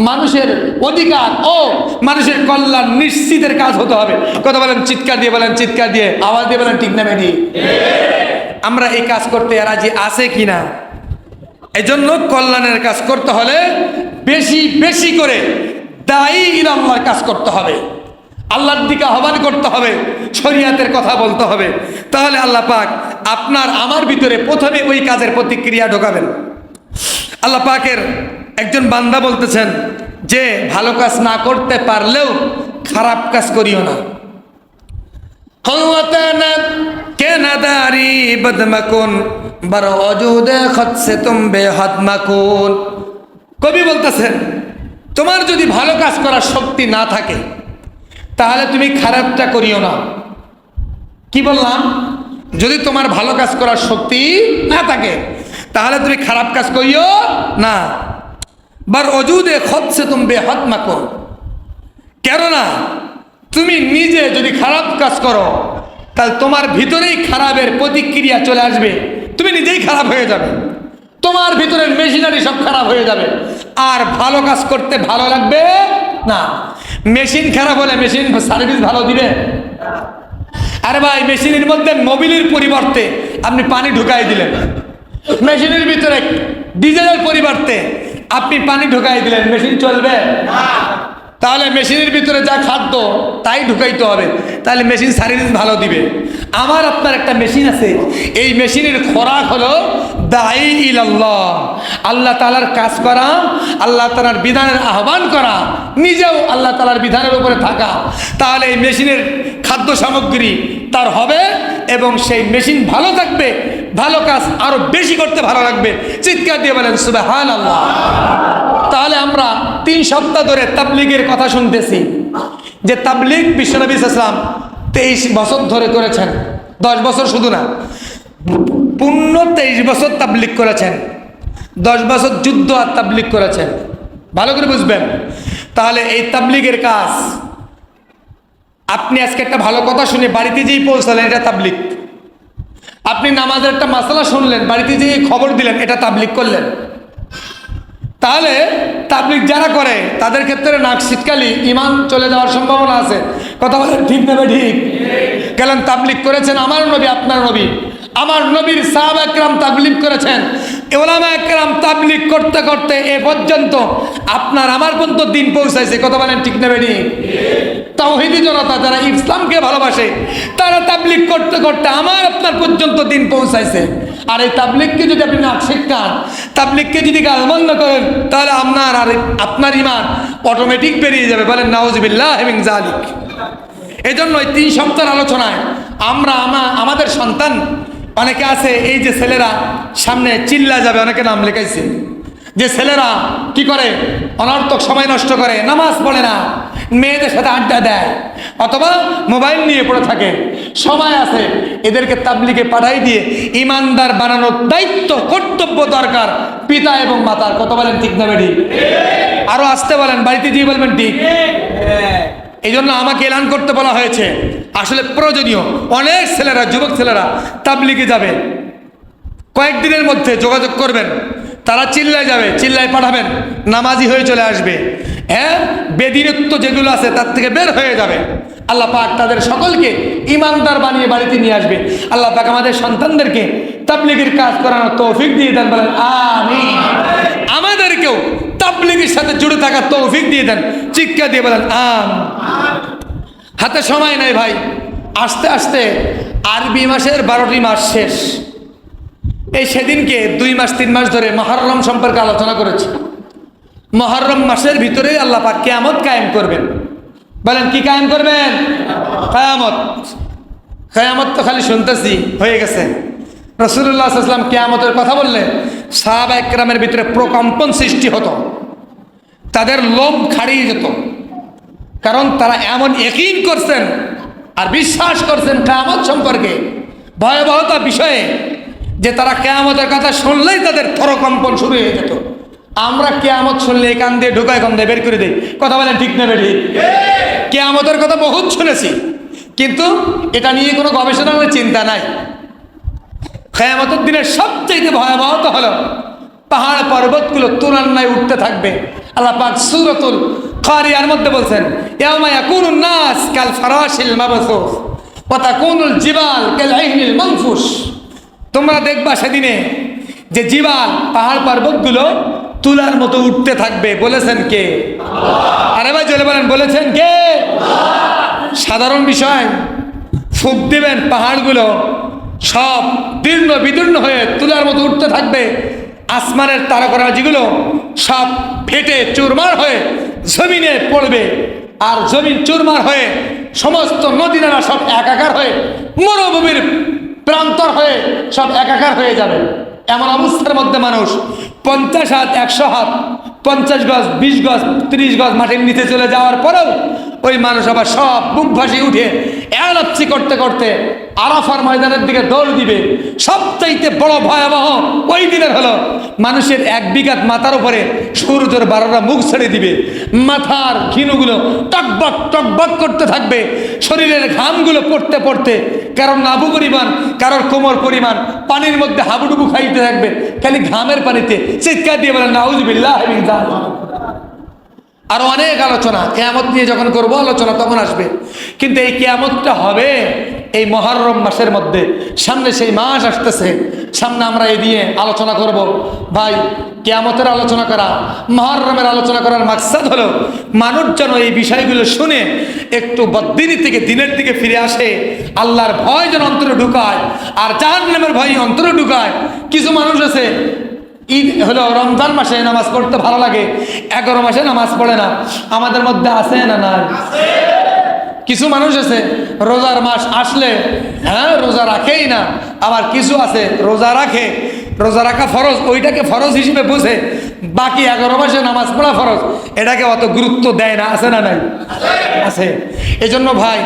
মানুষের অধিকার ও মানুষের কল্যাণ নিশ্চিতের কাজ হতে হবে। কথা বলেন, চিৎকার দিয়ে বলেন, চিৎকার দিয়ে আওয়াজ দিয়ে বলেন, ঠিক না বেটি? আমরা এই কাজ করতে রাজি আছে কিনা? এই জন্য কল্যাণের কাজ করতে হলে বেশি বেশি করে দায়ী ইলাল্লাহর কাজ করতে হবে, আল্লাহর দিকে আহ্বান করতে হবে, শরীয়তের কথা বলতে হবে। তাহলে আল্লাহ পাক আপনার আমার ভিতরে প্রথমে ওই কাজের প্রতিক্রিয়া ঢোকাবেন। আল্লাহ পাকের একজন বান্দা বলতেছেন যে ভালো কাজ না করতে পারলেও খারাপ কাজ করিও না। কে নাদারি বদমাকুন বড় অজুদে খতসে তুমবে হদমাকুন। কবি বলতেছেন তোমার যদি ভালো কাজ করার শক্তি না থাকে তাহলে তুমি খারাপটা করিও না। কি বললাম? যদি তোমার ভালো কাজ করার শক্তি না থাকে তাহলে তুমি খারাপ কাজ করিও না। বার অজুদে খতসে তুমবে হদমাকুন, কেননা তুমি নিজে যদি খারাপ কাজ করো তাহলে তোমার ভিতরেই খারাপের প্রতিক্রিয়া চলে আসবে, তুমি নিজেই খারাপ হয়ে যাবে, তোমার ভিতরের মেশিনারি সব খারাপ হয়ে যাবে, আর ভালো কাজ করতে ভালো লাগবে না। মেশিন খারাপ হলে মেশিন সার্ভিস ভালো দিবে? আরে ভাই, মেশিনের মধ্যে মোবিলের পরিবর্তে আপনি পানি ঢুকাই দিলেন, মেশিনের ভিতরে ডিজেলের পরিবর্তে আপনি পানি ঢুকাই দিলেন, মেশিন চলবে? তাহলে মেশিনের ভিতরে যা খাদ্য তাই ঢুকাইতে হবে, তাহলে মেশিন সার্ভিস ভালো দিবে। আমার আপনার একটা মেশিন আছে, এই মেশিনের খোরাক হলো দায়ী ইলাল্লাহ, আল্লাহ তাআলার কাজ করা, আল্লাহ তাআলার বিধানের আহ্বান করা, নিজেও আল্লাহ তাআলার বিধানের উপরে থাকা। তাহলে এই মেশিনের খাদ্য সামগ্রী তার হবে এবং সেই মেশিন ভালো থাকবে, ভালো কাজ আরো বেশি করতে ভালো লাগবে। চিৎকার দিয়ে বলেন সুবহানাল্লাহ। তাহলে আমরা 3 সপ্তাহ ধরে তাবলীগের কথা শুনতেছি, যে তাবলীগ বিশ্বনবী সাল্লাল্লাহু আলাইহি ওয়াসাল্লাম 23 বছর ধরে করেছেন, 10 বছর শুধু না, পূর্ণ 23 বছর তাবলীগ করেছেন, 10 বছর যুদ্ধ আর তাবলীগ করেছেন। ভালো করে বুঝবেন। তাহলে এই তাবলীগের কাজ, আপনি আজকে একটা ভালো কথা শুনে বাড়িতে যেই পৌঁছালেন, এটা তাবলীগ। আপনি নামাজের একটা মাসালা শুনলেন, বাড়িতে যেয়ে খবর দিলেন, এটা তাবলীগ করলেন। তাহলে তাবলীগ যারা করে তাদের ক্ষেত্রে নাক শীতকালি ইমান চলে যাওয়ার সম্ভাবনা আছে। কথা বলেন, ঠিক নেবে ঠিক? কারণ তাবলীগ করেছেন আমার নবী, আপনার নবী, আমার নবীর সাহাবা একরাম তাবলীগ করেছেন, উলামা একরাম তাবলীগ করতে করতে এ পর্যন্ত আপনার আমার পর্যন্ত দিন পৌঁছাইছে। কথা বলেন, ঠিক নেবে ঠিক? তাওহীদি জনতা যারা ইসলামকে ভালোবাসে তারা তাবলীগ করতে করতে আমার আপনার পর্যন্ত দিন পৌঁছাইছে। আর এই তাবলীগকে যদি আপনি না শিক্ষান, তাবলীগকে যদি গালমন্দ করেন, তাহলে আপনার আর আপনার ইমান অটোমেটিক বেরিয়ে যাবে। বলেন নাউজুবিল্লাহ মিন যালিক। এই জন্য 3 সপ্তাহের আলোচনায় আমরা আমাদের সন্তান অনেকে আছে, এই যে ছেলেরা সামনে চিল্লা যাবে, অনেকে নাম লেখাইছে, যে ছেলেরা কি করে, অনর্থক সময় নষ্ট করে, নামাজ পড়ে না, মেয়েদের সাথে আড্ডা দেয়, অথবা মোবাইল নিয়ে পড়ে থাকে। সময় আছে, এদেরকে তাবলীগে পাঠাই দিয়ে ইমানদার বানানোর দায়িত্ব কর্তব্য দরকার পিতা এবং মাতার। কথা বলেন, ঠিক না বেটি? আরো আসতে বলেন, বাড়িতে দিয়ে বলবেন ঠিক। এই জন্য আমাকে এলান করতে বলা হয়েছে, আসলে প্রয়োজনীয়। অনেক ছেলেরা, যুবক ছেলেরা তাবলীগে যাবে, কয়েকদিনের মধ্যে যোগাযোগ করবেন, তারা চিল্লায় যাবে, চিল্লায় পাঠাবেন, নামাজি হয়ে চলে আসবে। হ্যাঁ, বেদিনত্ব যেগুলো আছে তার থেকে বের হয়ে যাবে। আল্লাহ পাক তাদের সকলকে ইমানদার বানিয়ে বাড়িতে নিয়ে আসবে। আল্লাহ পাক আমাদের সন্তানদেরকে তাবলীগের কাজ করানোর তৌফিক দিয়ে দেন। বলেন আমিন। আমাদেরকেও তাবলীগের সাথে জুড়ে থাকার তৌফিক দিয়ে দেন। চিৎকার দিয়ে বলেন আমিন। হাতে সময় নাই ভাই, আস্তে আস্তে আরবি মাসের 12টি মাস শেষ। এই সেদিনকে 2 মাস 3 মাস ধরে মুহররম সম্পর্কে আলোচনা করেছি। মুহররম মাসের ভিতরে আল্লাহ পাক কিয়ামত কায়েম করবেন। বলেন কি কায়েম করবেন? কিয়ামত। কিয়ামত তো খালি শুনতেছি, হয়ে গেছে। রাসূলুল্লাহ সাল্লাল্লাহু আলাইহি ওয়াসাল্লাম কিয়ামতের কথা বললে সাহাবা একরামের ভিতরে প্রকম্পন সৃষ্টি হতো, তাদের লোম খাড়িয়ে যেত, কারণ তারা এমন ইয়াকিন করছেন আর বিশ্বাস করছেন কিয়ামত সম্পর্কে ভয়াবহতা বিষয়ে, যে তারা কিয়ামতের কথা শুনলেই তাদের থরকম্পন শুরু হয়ে যেত। আমরা কিয়ামত শুনলে এই কান দিয়ে ঢুকায় কান দিয়ে বের করে দেই। কথা বলেন ঠিক না বেঠিক? কিয়ামতের কথা বহুত শুনেছি, কিন্তু এটা নিয়ে কোনো গবেষণা বা চিন্তা নাই। কিয়ামতের দিনের সবচেয়ে ভয়াবহ তো হলো পাহাড় পর্বতগুলো তুলান্নায় উঠতে থাকবে। আল্লাহ পাক সূরাতুল কারিয়ার মধ্যে বলছেন, ইয়াউমা ইয়াকুনুন নাস কাল ফারাশিল মাবসুস ওয়া তাকুনুল জিবাল কাল আইনিল মানফুস। তোমরা দেখবা সেদিনে যে জিবাল পাহাড় পর্বতগুলো তুলার মতো উঠতে থাকবে। বলেছেন কে? আরে ভাই জোরে বলেন, বলেছেন কে? সাধারণ বিষয়, ফুঁক দিবেন পাহাড়গুলো সব দীর্ণ বিদীর্ণ হয়ে তুলার মতো উঠতে থাকবে। আসমানের তারকারাজিগুলো সব ফেটে চুরমার হয়ে জমিনে পড়বে, আর জমিন চুরমার হয়ে সমস্ত নদী নালা সব একাকার হয়ে মরুভূমির প্রান্তর হয়ে সব একাকার হয়ে যাবে। এমন অবস্থার মধ্যে মানুষ 50 হাত 100 হাত 50 গজ 20 গজ 30 গজ মাটির নিচে চলে যাওয়ার পরেও ওই মানুষ আবার সব বুক ভাসিয়ে উঠে এলাচ্ছি করতে করতে আরাফার ময়দানের দিকে দৌড় দিবে। সবচাইতে বড় ভয়াবহ ওই দিনের হলো মানুষের 1 বিঘাত মাথার উপরে সূর্যের 12টা মুখ ছেড়ে দিবে। মাথার ঘিনুগুলো টকবক টকবক করতে থাকবে, শরীরের ঘামগুলো পড়তে পড়তে কারোর নাভু পরিমাণ কারোর কোমর পরিমাণ পানির মধ্যে হাবুডুবু খাইতে থাকবে, খালি ঘামের পানিতে চিৎকার দিয়ে বলেন নাউজুবিল্লাহ। আরো অনেক আলোচনা কিয়ামত নিয়ে যখন করব আলোচনা তখন আসবে, কিন্তু এই কিয়ামতটা হবে এই মুহররম মাসের মধ্যে। সামনে সেই মাস আসতেছে, সামনে আমরা এই নিয়ে আলোচনা করব। ভাই, কিয়ামতের আলোচনা করা, মুহররমের আলোচনা করার মাকসাদ হলো মানুষ যেন এই বিষয়গুলো শুনে একটু বদ্দিনী থেকে দিনের দিকে ফিরে আসে, আল্লাহর ভয় যেন অন্তরে ঢুকায়, আর জাহান্নামের ভয় অন্তরে ঢুকায়। কিছু মানুষ আছে ঈদ হলো রমজান মাসে নামাজ পড়তে ভালো লাগে, 11 মাসে নামাজ পড়ে না। আমাদের মধ্যে আছে না নাই? কিছু মানুষ আছে রোজার মাস আসলে রোজা রাখেই না, আবার কিছু আছে রোজা রাখে, রোজা রাখা ফরজ, ওইটাকে ফরজ হিসেবে বুঝে, বাকি 11 মাসে নামাজ পড়া ফরজ এটাকে অত গুরুত্ব দেয় না। আছে না নাই? আছে। এজন্য ভাই,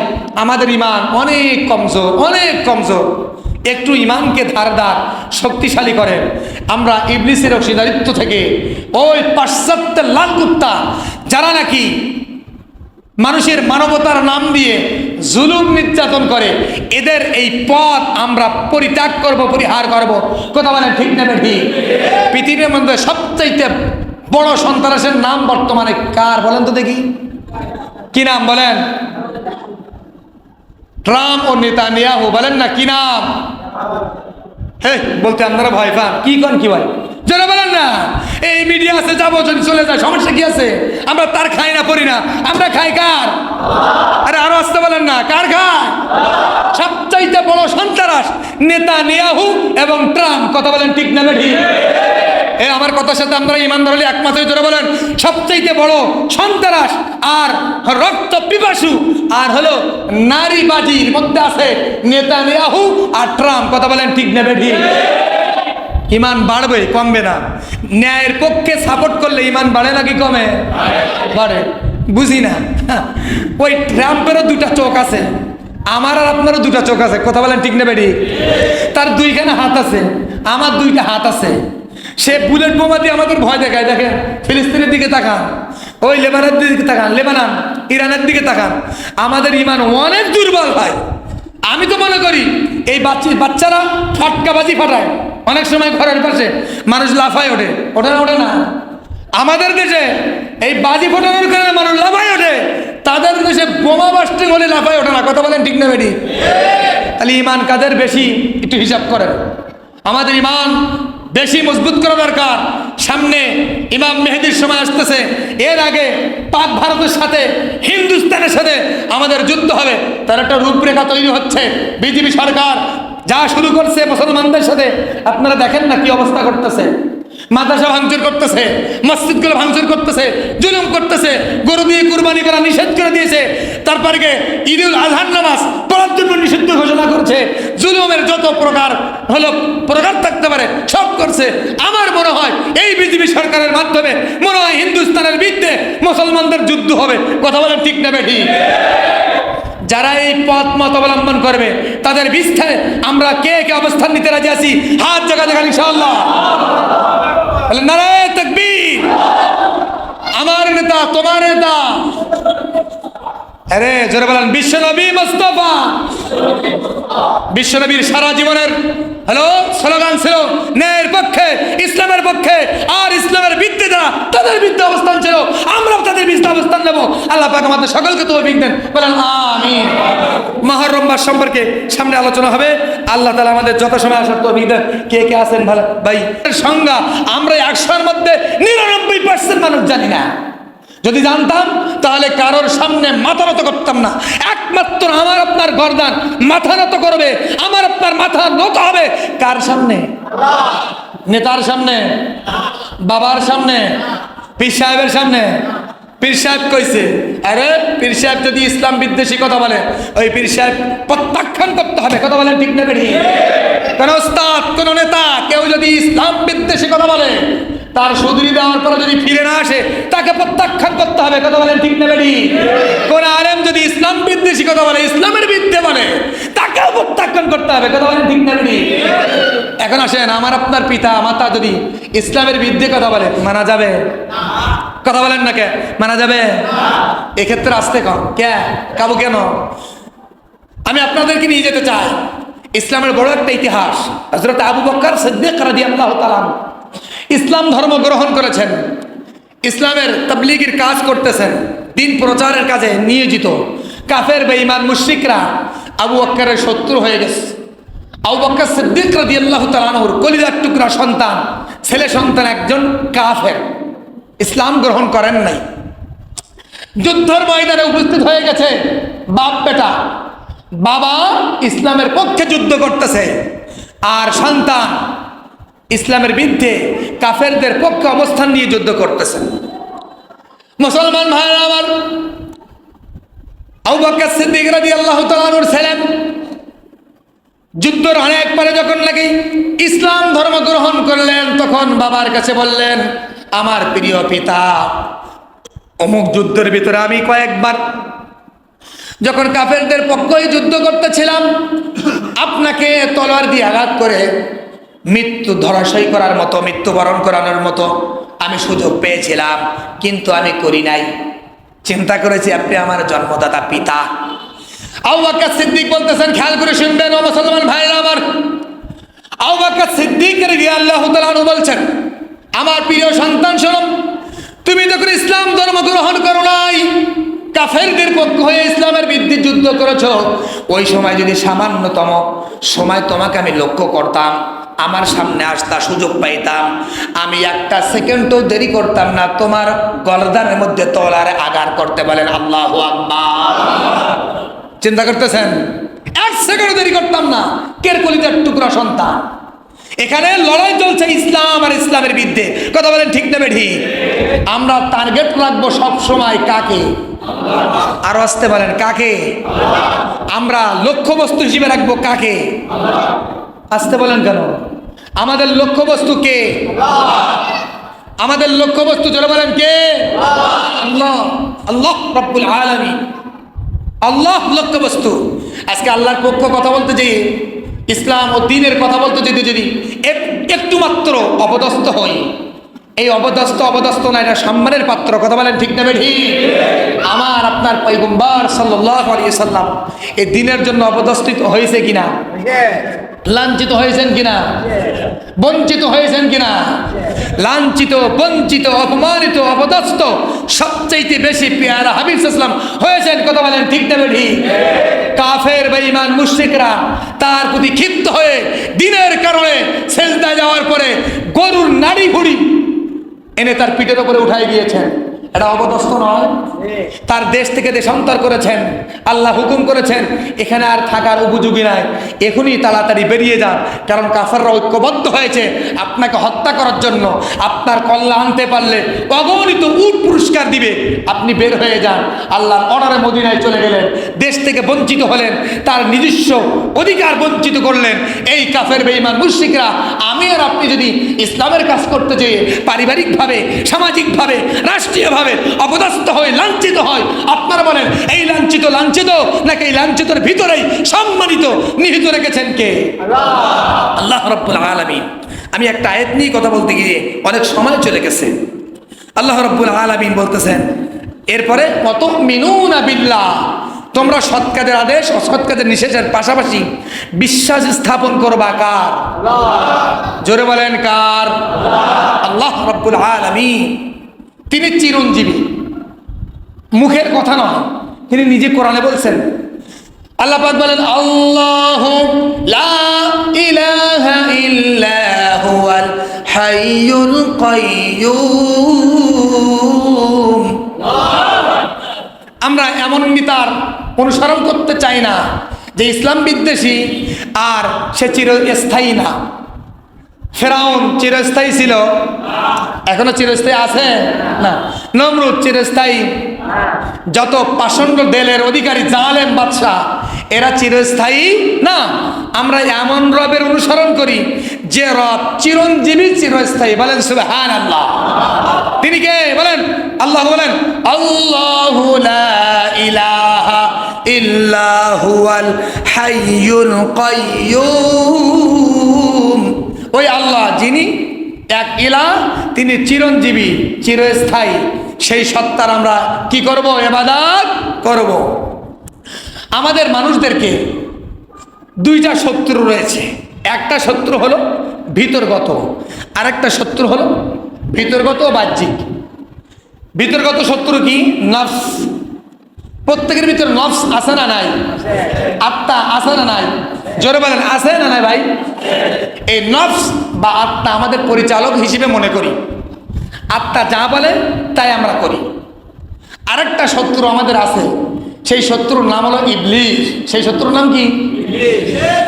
আমাদের ঈমান অনেক কমজোর, অনেক কমজোর। একটু ঈমানকে ধারদার শক্তিশালী করেন। আমরা ইবলিসের অংশীদারিত্ব থেকে ওই পাশ্চাত্যের লাল কুত্তা যারা নাকি মানুষের মানবতার নাম দিয়ে জুলুম নির্যাতন করে, এদের এই পথ আমরা পরিত্যাগ করব, পরিহার করব। কথা বলেন ঠিক না ঠিক? পৃথিবীর মধ্যে সবচাইতে বড় সন্ত্রাসের নাম বর্তমানে কার বলেন তো দেখি? কি নাম বলেন? ট্রাম্প ও নেতানিয়াহু। বলেন না কি নাম? হে বলতে আপনারা ভয় পান? কি কোন কি ভাই যারা বলেন না এই মিডিয়া আছে, যাবো যদি চলে যায়, সমস্যা কি আছে? আমরা তার খাই না, পড়ি না, আমরা খাই কার? আরে আরো আসতে বলেন না, কার খায়? সবচাইতে বড় সন্ত্রাস নেতানিয়াহু এবং ট্রাম্প। কথা বলেন ঠিক না ঠিক? আমার কথার সাথে আপনারা ইমানদার হলে একমত হয়ে ধরে বলেন, সবচাইতে বড় সন্ত্রাস আর রক্ত পিপাসু আর হলো নারীবাজির মধ্যে আছে নেতানিয়াহু আর ট্রাম্প। কথা বলেন ঠিক না ঠিক? ইমান বাড়বে, কমবে না। ন্যায়ের পক্ষে সাপোর্ট করলে ইমান বাড়ে নাকি কমে? বাড়ে। বুঝি না, ওই ট্রাম্পেরও 2টা চোখ আছে, আমার আর আপনারও 2টা চোখ আছে। কথা বলেন ঠিক না বেঠিক? তার 2খানা হাত আছে, আমার 2টা হাত আছে। সে বুলেট বোমা দিয়ে আমাদের ভয় দেখায়। দেখেন ফিলিস্তিনের দিকে তাকান, ওই লেবাননের দিকে তাকান, লেবানন ইরানের দিকে তাকান। আমাদের ইমান অনেক দুর্বল ভাই। আমি তো মনে করি এই বাচ্চারা ফাটকাবাজি ফাটায়, অনেক সময় ঘরের পাশে মানুষ লাফায় ওঠে, ওঠে না? ওঠে না? আমাদের দেশে এই বাজি ফোটানোর কারণে মানুষ লাফায় ওঠে, তাদের দেশে বোমা বাস্টিং হলে লাফায় ওঠে না। কথা বলেন ঠিক না বেটি? তাহলে ইমান কাদের বেশি একটু হিসাব করেন। আমাদের ইমান বেশি মজবুত করা দরকার। সামনে ইমাম মেহেদির সময় আসতেছে, এর আগে পাক ভারতের সাথে হিন্দুস্তানের সাথে আমাদের যুদ্ধ হবে, তার একটা রূপরেখা তৈরি হচ্ছে। বিজেপি সরকার যা শুরু করছে মুসলমানদের সাথে, আপনারা দেখেন না কি অবস্থা করতেছে। মাদ্রাসা ভাঙচুর করতেছে, মসজিদগুলো ভাঙচুর করতেছে, জুলুম করতেছে, গরু দিয়ে কুরবানি করা নিষেধ করে দিয়েছে। তারপরে ঈদুল আজহার নামাজ পড়ার জন্য নিষিদ্ধ ঘোষণা করছে। জুলুমের যত প্রকার হলো প্রকার থাকতে পারে সব করছে। আমার মনে হয় এই বিজেপি সরকারের মাধ্যমে মনে হয় হিন্দুস্তানের বিরুদ্ধে মুসলমানদের যুদ্ধ হবে। কথা বলেন ঠিক না বেঠিক? যারা এই পথ মত অবলম্বন করবে তাদের বিস্তারে আমরা কে কে অবস্থান নিতে রাজি আছি? হাত জায়গা দেখান ইনশাআল্লাহ। নারায়ে তাকবীর। আমার নেতা, তোমার নেতা, আরে জোরে বলেন বিশ্বনবী মুস্তাফা। বিশ্বনবীর সারা জীবনের হ্যালো স্লোগান ছিল ন্যায়ের পক্ষে, ইসলামের পক্ষে, আর ইসলামের বিরুদ্ধে যারা তাদের বিরুদ্ধে অবস্থান ছিল, আমরাও তাদের বিরুদ্ধে অবস্থান নেব। আল্লাহ পাক আমাদের সকলকে তৌফিক দেন, বলেন আমিন। মুহররম মাস সম্পর্কে সামনে আলোচনা হবে। আল্লাহ তাআলা আমাদের যত সময় আসার তৌফিক দেন। কে কে আছেন ভালো ভাই? সংজ্ঞা আমরা 100-এর মধ্যে 99% মানুষ জানি না। যদি জানতাম তাহলে কারোর সামনে মাথা নত করতাম না। একমাত্র আমার আপনার গর্দান মাথা নত করবে, আমার আপনার মাথা নত হবে কার সামনে? নেতার সামনে, বাবার সামনে, পীর সাহেবের সামনে। পীর সাহেব কইছে, আরে পীর সাহেব যদি ইসলাম বিদ্বেষী কথা বলে, ওই পীর সাহেব প্রত্যাখ্যান করতে হবে। কথা বলেন ঠিক না বেঠিক? কোন ওস্তাদ, কোন নেতা কেউ যদি ইসলাম বিদ্বেষী কথা বলে, তার সুদরি দেওয়ার পরে যদি ফিরে না আসে, তাকে প্রত্যাখ্যান করতে হবে। কথা বলেন ঠিক না বেঠিক? কোন আলেম যদি ইসলাম বিদ্বেষী কথা বলে, ইসলামের বিরুদ্ধে বলে, তাকেও প্রত্যাখ্যান করতে হবে। কথা বলেন ঠিক না বেঠিক? এখন আসেন, আমার আপনার পিতা মাতা যদি ইসলামের বিরুদ্ধে কথা বলে, মানা যাবে? কথা বলেন না কে? মানা যাবে? এক্ষেত্রে আসতে কম কে কাবু কেন? আমি আপনাদেরকে নিয়ে যেতে চাই ইসলামের বড় একটা ইতিহাস। হযরত আবু বকর সিদ্দিক রাদিয়াল্লাহু তাআলা ইসলাম ধর্ম গ্রহণ করেছেন, ইসলামের তাবলীগের কাজ করতেছেন, দিন প্রচারের কাজে নিয়োজিত। কাফের বেঈমান মুশরিকরা আবু বকরের শত্রু হয়ে গেছে। আবু বকর সিদ্দিক রাদিয়াল্লাহু তাআলা আনহুর কলিজার টুকরা সন্তান, ছেলে সন্তান একজন কাফের, ইসলাম গ্রহণ করেন নাই। যুদ্ধের ময়দানে উপস্থিত হয়ে গেছে বাপ বেটা। বাবা ইসলামের পক্ষে যুদ্ধ করতেছে, আর সন্তান ইসলামের বিরুদ্ধে কাফেরদের পক্ষে অবস্থান নিয়ে যুদ্ধ করতেছে। মুসলমান ভাইরা আমার, আবু বকর সিদ্দিক রাদিয়াল্লাহু তাআলা আনহুর ছেলে যুদ্ধের অনেক পরে যখন নাকি ইসলাম ধর্ম গ্রহণ করলেন, তখন বাবার কাছে বললেন, আমার প্রিয় পিতা, অমুক যুদ্ধের ভিতরে আমি কয়েকবার যখন কাফেরদের পক্ষে যুদ্ধ করতেছিলাম, আপনাকে তলোয়ার দিয়ে আঘাত করে মৃত্যু ধরাশয়ী করার মতো, মৃত্যুবরণ করানোর মতো আমি সুযোগ পেয়েছিলাম, কিন্তু আমি করি নাই। চিন্তা করেছি আপনি আমার জন্মদাতা পিতা। আবু বকর সিদ্দিক বলতেছেন, খেয়াল করে শুনবেন ও মুসলমান ভাইরা আমার, আবু বকর সিদ্দিক রাদিয়াল্লাহু তাআলা আনহু বলছেন, আমার প্রিয় সন্তান শোনো, তুমি যখন ইসলাম ধর্ম গ্রহণ করো নাই, কাফেরদের পক্ষ হয়ে ইসলামের বিরুদ্ধে যুদ্ধ করেছো, ওই সময় যদি সামান্যতম সময় তোমাকে আমি লক্ষ্য করতাম, আমার সামনে আসতা, সুযোগ পাইতাম, আমি একটা সেকেন্ডও দেরি করতাম না তোমার গর্দানের মধ্যে তলোয়ারে আঘাত করতে। বলেন আল্লাহু আকবার। চিন্তা করতেছেন, এক সেকেন্ডও দেরি করতাম না। কের কলিজার টুকরা সন্তান, এখানে লড়াই চলছে ইসলাম আর ইসলামের বিরুদ্ধে। কথা বলেন ঠিক না বেঠিক? আমরা টার্গেট রাখবো সব সময় কাকে? আরো আসতে বলেন কাকে? আমরা লক্ষ্যবস্তু হিসেবে রাখবো কাকে? আসতে বলেন কেন? আমাদের লক্ষ্যবস্তু কে? আমাদের লক্ষ্যবস্তু যারা বলেন কে? আল্লাহ, আল্লাহ রাব্বুল আলামিন, আল্লাহ লক্ষ্যবস্তু। আজকে আল্লাহর পক্ষ কথা বলতে যে, ইসলাম ও দ্বীনের কথা বলতে যদি একটু মাত্র অপদস্থ হই, এই অপদস্থ না, এটা সম্মানের পাত্র। কথা বলেন ঠিক না বেঠিক? আমার আপনার পয়গম্বর সাল্লাল্লাহু আলাইহি সাল্লাম এই দ্বীনের জন্য অপদস্থিত হয়েছে কিনা? লাঞ্ছিত হয়েছেন কিনা? বঞ্চিত হয়েছেন কিনা? লাঞ্ছিত, বঞ্চিত, অপমানিত, অপদস্থ সবচাইতে বেশি পেয়ারা হাবিব সাল্লাল্লাহু আলাইহি ওয়াসাল্লাম হয়েছেন। কথা বলেন ঠিক না বেঠিক? কাফের বেঈমান মুশরিকরা তার প্রতি ক্ষিপ্ত হয়ে দ্বীনের কারণে সেজদায় যাওয়ার পরে গরুর নাড়ি ভুড়ি এনে তার পিঠের উপরে উঠাই দিয়েছেন। এটা অপদস্থ নয়? তার দেশ থেকে দেশান্তর করেছেন, আল্লাহ হুকুম করেছেন এখানে আর থাকার উপযোগী নাই, এখনই তাড়াতাড়ি বেরিয়ে যান, কারণ কাফেররা ঐক্যবদ্ধ হয়েছে আপনাকে হত্যা করার জন্য। আপনার কল্লা আনতে পারলে অগণিত উট পুরস্কার দিবে, আপনি বের হয়ে যান। আল্লাহর অর্ডারে মদিনায় চলে গেলেন, দেশ থেকে বঞ্চিত হলেন, তার নিজস্ব অধিকার বঞ্চিত করলেন। এই কাফের বেঈমান মুশরিকরা আমি আর আপনি যদি ইসলামের কাজ করতে যেয়ে পারিবারিকভাবে, সামাজিকভাবে, রাষ্ট্রীয়ভাবে অপদস্থ হয়, লাঞ্ছিত হয়, আপনারা বলেন এই লাঞ্ছিত নাকি এই লাঞ্ছিতের ভিতরেই সম্মানিত নিহিত রেখেছেন কে? আল্লাহ রাব্বুল আলামিন। আমি একটা আয়াত নিয়ে কথা বলতে গিয়ে অনেক সময় চলে গেছে। আল্লাহ রাব্বুল আলামিন বলতেছেন এরপরে ওয়াতুমিনুনা বিল্লাহ, তোমরা সৎ কাজের আদেশ অসৎ কাজের নিষেধের পাশাপাশি বিশ্বাস স্থাপন করবা কার? জোরে বলেন কার? আল্লাহ রাব্বুল আলামিন। তিনি চিরঞ্জীবী, মুখের কথা নয়, তিনি নিজে কোরআনে বলছেন। আল্লাহ পাক বলেন আল্লাহু লা ইলাহা ইল্লা হুয়াল হাইয়ুল কাইয়্যুম। আমরা এমন নেতার অনুসরণ করতে চাই না যে ইসলাম বিদ্বেষী আর সে চিরস্থায়ী না। ফেরাউন চিরস্থায়ী ছিল, এখনো চিরস্থায়ী আছে না। নমরুদ চিরস্থায়ী, যত পাষণ্ড দেলের অধিকারী জালেম বাদশা এরা চিরস্থায়ী না। আমরা এমন রবের অনুসরণ করি যে রব চিরঞ্জীবী, চিরস্থায়ী। বলেন সুবহানাল্লাহ। তিনি কে? বলেন আল্লাহ। বলেন আল্লাহু লা ইলাহা ইল্লা হুয়াল হাইয়ুল কাইয়্যুম। ওই আল্লাহ যিনি এক ইলাহ, তিনি চিরঞ্জীবী, চিরস্থায়ী, সেই সত্তার আমরা কি করব? ইবাদত করব। আমাদের মানুষদেরকে দুইটা শত্রু রয়েছে। একটা শত্রু হলো ভিতরগত, আরেকটা শত্রু হলো ভিতরগত ও বাহ্যিক। ভিতরগত শত্রু কি? নফস। প্রত্যেকের ভিতরে নফস আছে না নাই? আত্মা আছে না নাই? জোরে বলেন আছে না নাই ভাই? এই নফস বা আত্মা আমাদের পরিচালক হিসেবে মনে করি। আত্মা যা বলে তাই আমরা করি। আরেকটা শত্রু আমাদের আছে, সেই শত্রুর নাম হলো ইবলিস। সেই শত্রুর নাম কি?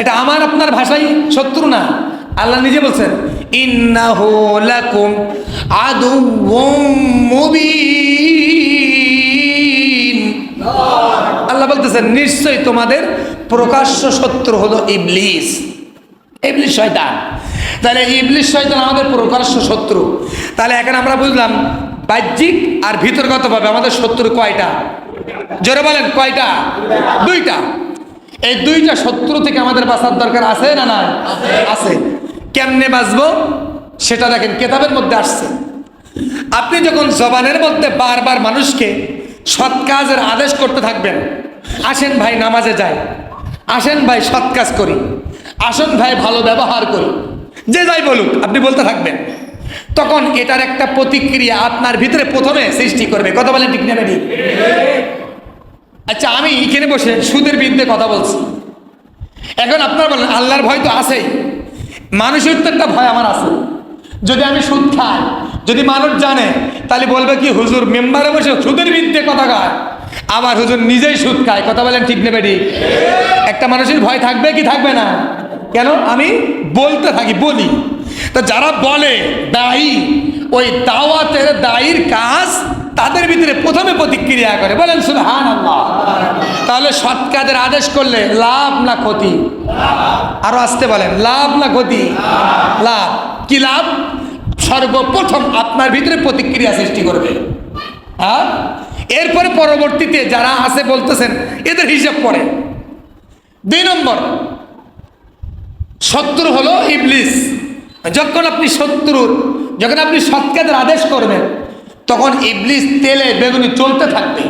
এটা আমার আপনার ভাষায় শত্রু না, আল্লাহ নিজে বলছেন ইন্নাহু লাকুম আদুউম মুবিন। আল্লাহ বলতেছেন নিশ্চয়ই তোমাদের প্রকাশ্য শত্রু হলো ইবলিস। ইবলিস শয়তান। তাহলে ইবলিস শয়তান আমাদের প্রকাশ্য শত্রু। তাহলে এখন আমরা বুঝলাম বাহ্যিক আর ভিতরগতভাবে আমাদের শত্রু কয়টা? জোরে বলেন কয়টা? দুইটা। এই দুইটা শত্রু থেকে আমাদের বাঁচার দরকার আছে না নাই? আছে। কেমনে বাঁচবো সেটা দেখেন কেতাবের মধ্যে আসছে। আপনি যখন জবানের মধ্যে বারবার মানুষকে সৎ কাজের আদেশ করতে থাকবেন, আসেন ভাই নামাজে যাই, আসেন ভাই সৎ কাজ করি, আসেন ভাই ভালো ব্যবহার করি, যে যাই বলুক আপনি বলতে থাকবেন, তখন এটার একটা প্রতিক্রিয়া আপনার ভিতরে প্রথমে সৃষ্টি করবে। কথা বলেন ঠিক না ঠিক? আচ্ছা, আমি এখানে বসে সুদের বিরুদ্ধে কথা বলছি, এখন আপনারা বলেন আল্লাহর ভয় তো আছেই, মানুষের তো একটা ভয় আমার আছে। যদি আমি সুদ খাই, যদি মানুষ জানে, তাহলে বলবে কি হুজুর মেম্বারে বসে সুদের বিরুদ্ধে কথা কয়, আবার হুজুর নিজেই সুদ খায়। কথা বলেন ঠিক নেবে ঠিক? একটা মানুষের ভয় থাকবে কি থাকবে না? কেন? আমি বলতে থাকি, বলি। তো যারা বলে দায়ী, ওই দাওয়াতের দায়ীর কাজ তাদের ভিতরে প্রথমে প্রতিক্রিয়া করে। বলেন সুবহানাল্লাহ। তাহলে সৎ কাজের আদেশ করলে লাভ না ক্ষতি? আরো আসতে বলেন লাভ না ক্ষতি? লাভ। কি লাভ? সর্বপ্রথম আপনার ভিতরে প্রতিক্রিয়া সৃষ্টি করবে। হ্যাঁ, এরপরে পরবর্তীতে যারা আছে বলতেছেন এদের হিসাব পড়ে। 2 নম্বর শত্রু হলো ইবলিস। যখন আপনি সৎ কাজের আদেশ করবেন, তখন ইবলিস তেলে বেগুনি চলতে থাকবে।